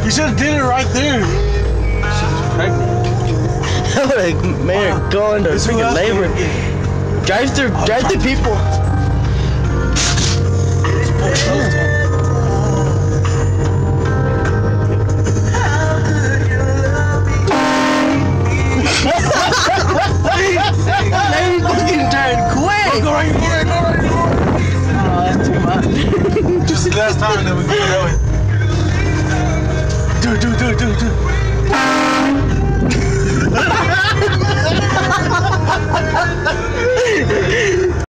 You should have did it right there. She's pregnant. I would have made her go into freaking labor. Drive through people. Lady fucking turned quick. Go right. Oh, that's too much. Just the last time that we